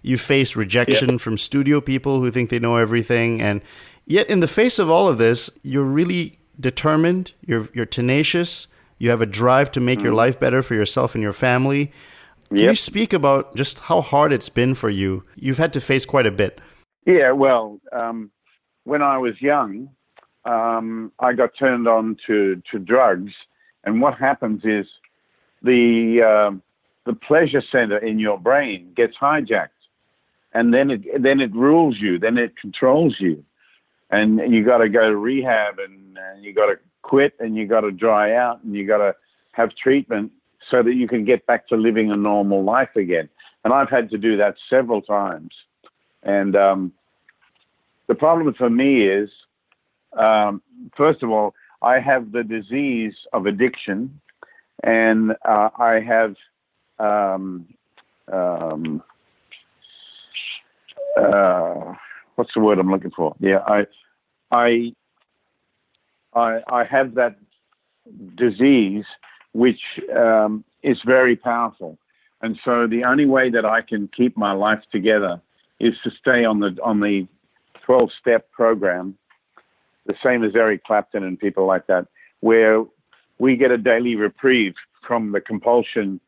You faced rejection from studio people who think they know everything. And yet in the face of all of this, you're really determined, you're tenacious, you have a drive to make your life better for yourself and your family. Can you speak about just how hard it's been for you? You've had to face quite a bit. Yeah, well, when I was young, I got turned on to drugs. And what happens is the pleasure center in your brain gets hijacked. And then it rules you, then it controls you. And you got to go to rehab, and you got to quit, and you got to dry out, and you got to have treatment so that you can get back to living a normal life again. And I've had to do that several times. And the problem for me is, first of all, I have the disease of addiction, and I have what's the word I'm looking for? Yeah, I have that disease, which is very powerful. And so the only way that I can keep my life together is to stay on the 12-step program, the same as Eric Clapton and people like that, where we get a daily reprieve from the compulsion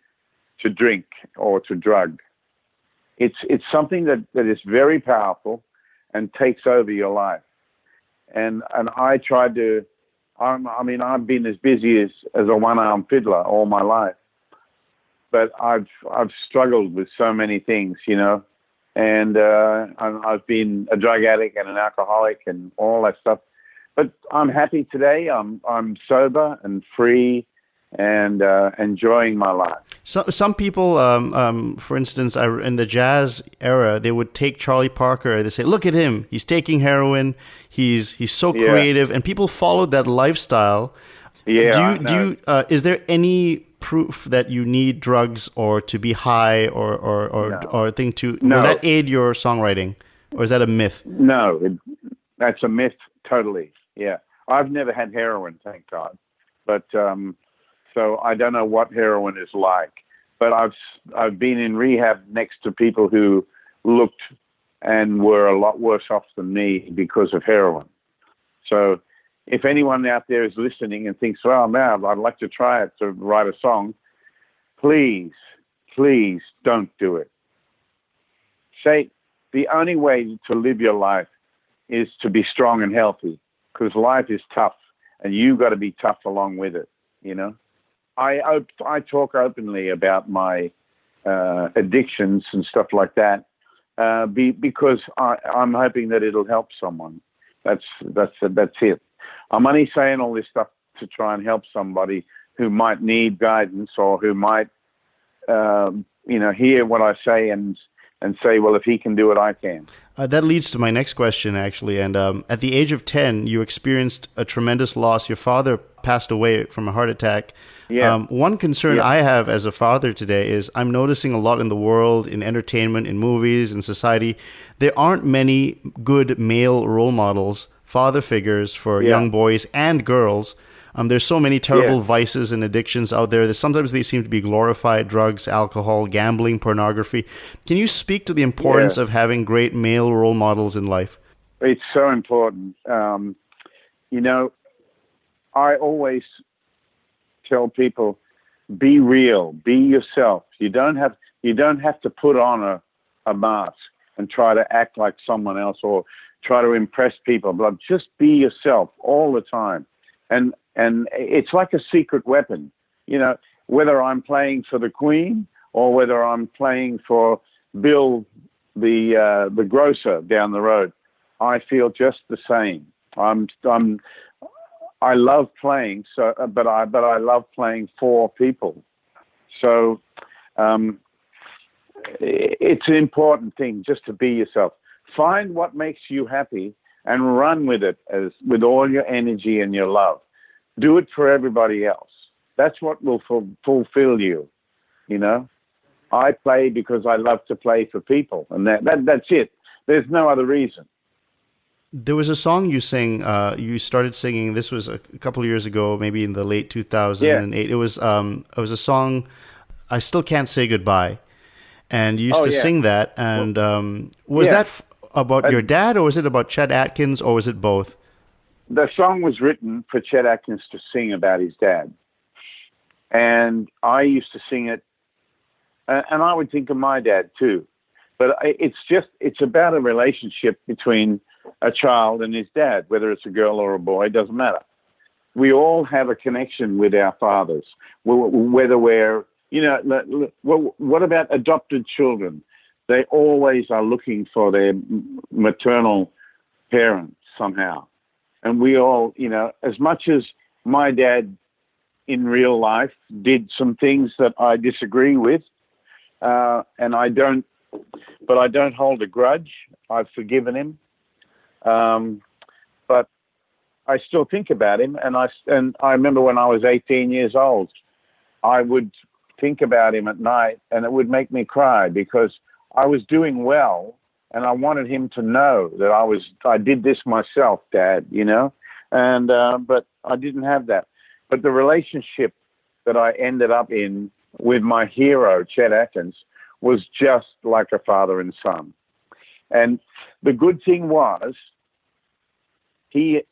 to drink or to drug. It's something that is very powerful and takes over your life. And I tried to, I've been as busy as a one-armed fiddler all my life, but I've struggled with so many things, you know, and I've been a drug addict and an alcoholic and all that stuff. But I'm happy today. I'm sober and free and enjoying my life. So, some people, for instance, in the jazz era, they would take Charlie Parker and they say, look at him, he's taking heroin, he's so creative, and people followed that lifestyle. Yeah. Is there any proof that you need drugs or to be high or thing to, will that aid your songwriting? Or is that a myth? No, that's a myth totally. Yeah. I've never had heroin, thank God. But, so I don't know what heroin is like, but I've been in rehab next to people who looked and were a lot worse off than me because of heroin. So if anyone out there is listening and thinks, well, now I'd like to try it to write a song, please don't do it. Say the only way to live your life is to be strong and healthy, because life is tough and you got to be tough along with it, you know. I talk openly about my addictions and stuff like that because I'm hoping that it'll help someone. That's it. I'm only saying all this stuff to try and help somebody who might need guidance or who might hear what I say and say, well, if he can do it, I can. That leads to my next question, actually. And at the age of 10, you experienced a tremendous loss. Your father passed away from a heart attack. Yeah. One concern I have as a father today is I'm noticing a lot in the world, in entertainment, in movies, in society, there aren't many good male role models, father figures for young boys and girls. There's so many terrible vices and addictions out there that sometimes they seem to be glorified: drugs, alcohol, gambling, pornography. Can you speak to the importance of having great male role models in life? It's so important. I always tell people, be real, be yourself. You don't have to put on a mask and try to act like someone else or try to impress people, but just be yourself all the time. And it's like a secret weapon, whether I'm playing for the Queen or whether I'm playing for Bill, the grocer down the road, I feel just the same. I love playing, but I love playing for people. So it's an important thing just to be yourself. Find what makes you happy and run with it with all your energy and your love. Do it for everybody else. That's what will fulfill you. I play because I love to play for people, and that's it. There's no other reason. There was a song you sang. You started singing. This was a couple of years ago, maybe in the late 2008. It was a song, "I Still Can't Say Goodbye," and you used to sing that. And was that about your dad, or was it about Chet Atkins, or was it both? The song was written for Chet Atkins to sing about his dad, and I used to sing it, and I would think of my dad too. But it's about a relationship between a child and his dad, whether it's a girl or a boy, it doesn't matter. We all have a connection with our fathers, whether we're, what about adopted children? They always are looking for their maternal parents somehow. And we all, as much as my dad in real life did some things that I disagree with, and I don't hold a grudge. I've forgiven him. But I still think about him, and I remember when I was 18 years old, I would think about him at night, and it would make me cry because I was doing well, and I wanted him to know that I did this myself, Dad, and but I didn't have that. But the relationship that I ended up in with my hero, Chet Atkins, was just like a father and son. And the good thing was, he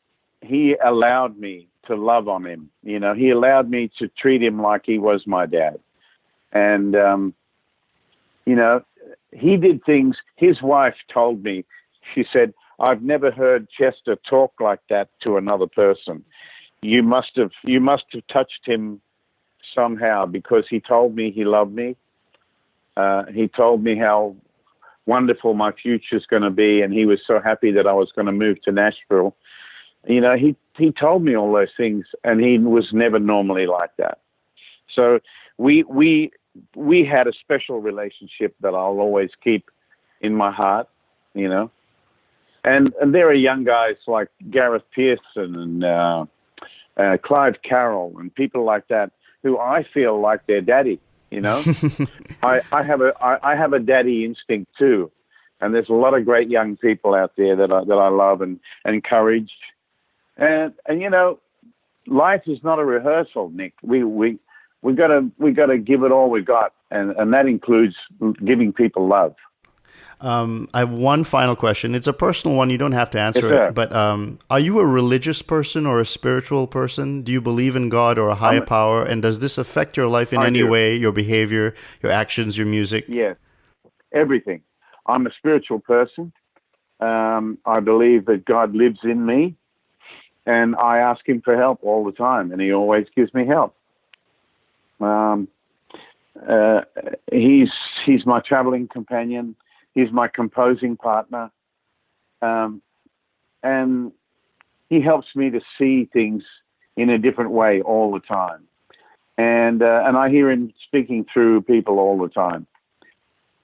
allowed me to love on him. He allowed me to treat him like he was my dad. And, he did things. His wife told me, she said, "I've never heard Chester talk like that to another person. You must have touched him somehow, because he told me he loved me. He told me how wonderful my future's going to be, and he was so happy that I was going to move to Nashville." He told me all those things, and he was never normally like that. So we had a special relationship that I'll always keep in my heart, And there are young guys like Gareth Pearson and Clive Carroll and people like that who I feel like their daddy. I have a daddy instinct too, and there's a lot of great young people out there that I love and encourage, and life is not a rehearsal, Nick. We gotta give it all we got, and that includes giving people love. I have one final question. It's a personal one. You don't have to answer it. But are you a religious person or a spiritual person? Do you believe in God or a higher power? And does this affect your life in any way, your behavior, your actions, your music? Yes, everything. I'm a spiritual person. I believe that God lives in me, and I ask him for help all the time, and he always gives me help. He's my traveling companion. He's my composing partner, and he helps me to see things in a different way all the time. And I hear him speaking through people all the time.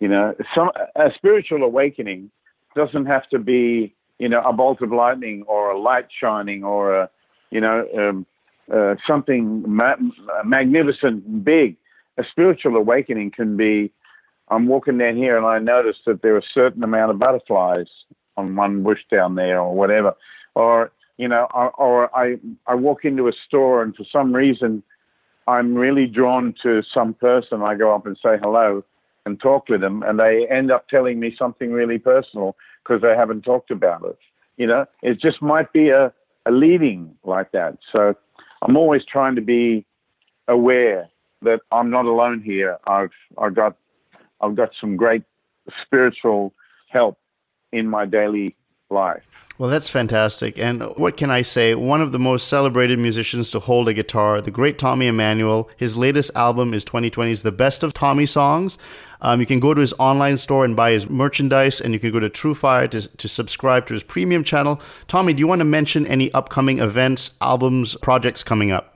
A spiritual awakening doesn't have to be, a bolt of lightning or a light shining or something magnificent and big. A spiritual awakening can be, I'm walking down here and I notice that there are a certain amount of butterflies on one bush down there or whatever. Or I walk into a store and for some reason I'm really drawn to some person. I go up and say hello and talk with them, and they end up telling me something really personal because they haven't talked about it. It just might be a leading like that. So I'm always trying to be aware that I'm not alone here. I've got some great spiritual help in my daily life. Well, that's fantastic. And what can I say? One of the most celebrated musicians to hold a guitar, the great Tommy Emmanuel. His latest album is 2020's The Best of Tommysongs. You can go to his online store and buy his merchandise, and you can go to TrueFire to subscribe to his premium channel. Tommy, do you want to mention any upcoming events, albums, projects coming up?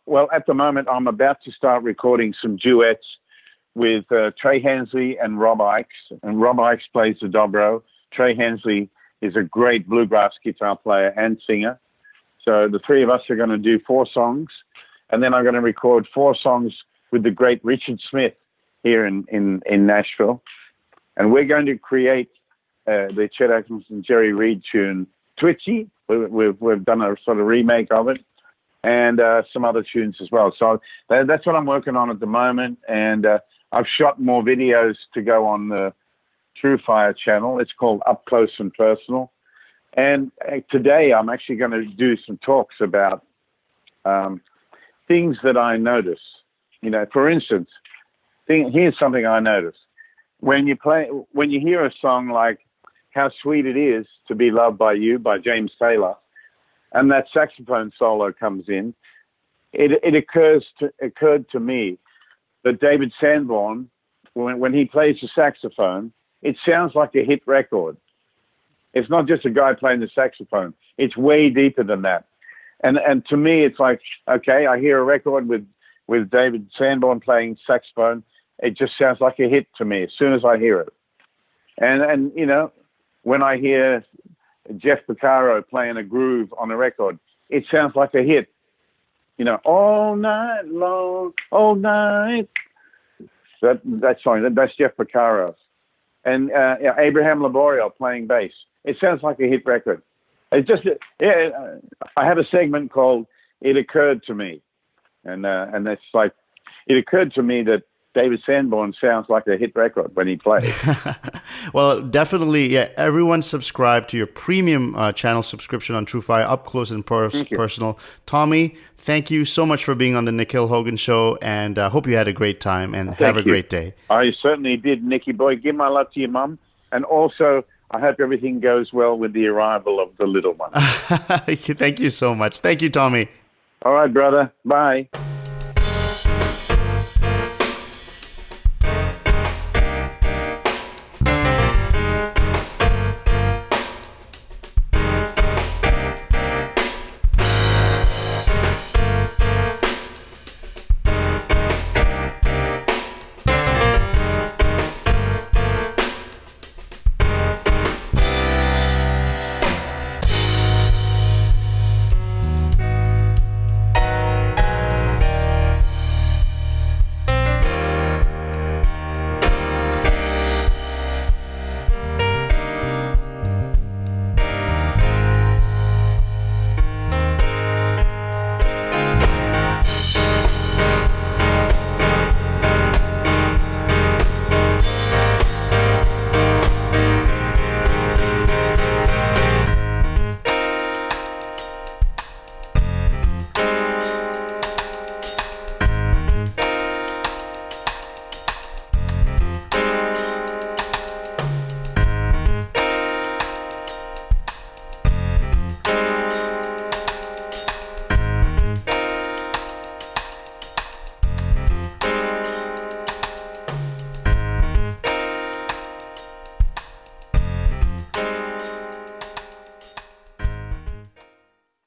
Well, at the moment, I'm about to start recording some duets with Trey Hensley and Rob Ikes. And Rob Ikes plays the dobro. Trey Hensley is a great bluegrass guitar player and singer. So the three of us are going to do 4 songs. And then I'm going to record 4 songs with the great Richard Smith here in Nashville. And we're going to create the Chet Atkins and Jerry Reed tune, Twitchy. We've done a sort of remake of it. And some other tunes as well. So that's what I'm working on at the moment. And I've shot more videos to go on the TrueFire channel. It's called Up Close and Personal. And today I'm actually going to do some talks about things that I notice. For instance, here's something I notice. When you hear a song like How Sweet It Is to Be Loved by You by James Taylor, and that saxophone solo comes in, it occurred to me that David Sanborn, when he plays the saxophone, it sounds like a hit record. It's not just a guy playing the saxophone. It's way deeper than that. And to me, it's like, okay, I hear a record with David Sanborn playing saxophone. It just sounds like a hit to me as soon as I hear it. And when I hear Jeff Porcaro playing a groove on a record, it sounds like a hit. All night long, all night. That song, that's Jeff Porcaro. And Abraham Laborio playing bass. It sounds like a hit record. It's just, I have a segment called It Occurred to Me. And it's like, it occurred to me that David Sanborn sounds like a hit record when he plays. Well, definitely, everyone subscribe to your premium channel subscription on TrueFire, Up Close and Personal. Tommy, thank you so much for being on the Nikhil Hogan Show, and I hope you had a great time, and have a great day. I certainly did, Nicky boy. Give my love to your mum, and also I hope everything goes well with the arrival of the little one. Thank you so much. Thank you, Tommy. All right, brother. Bye.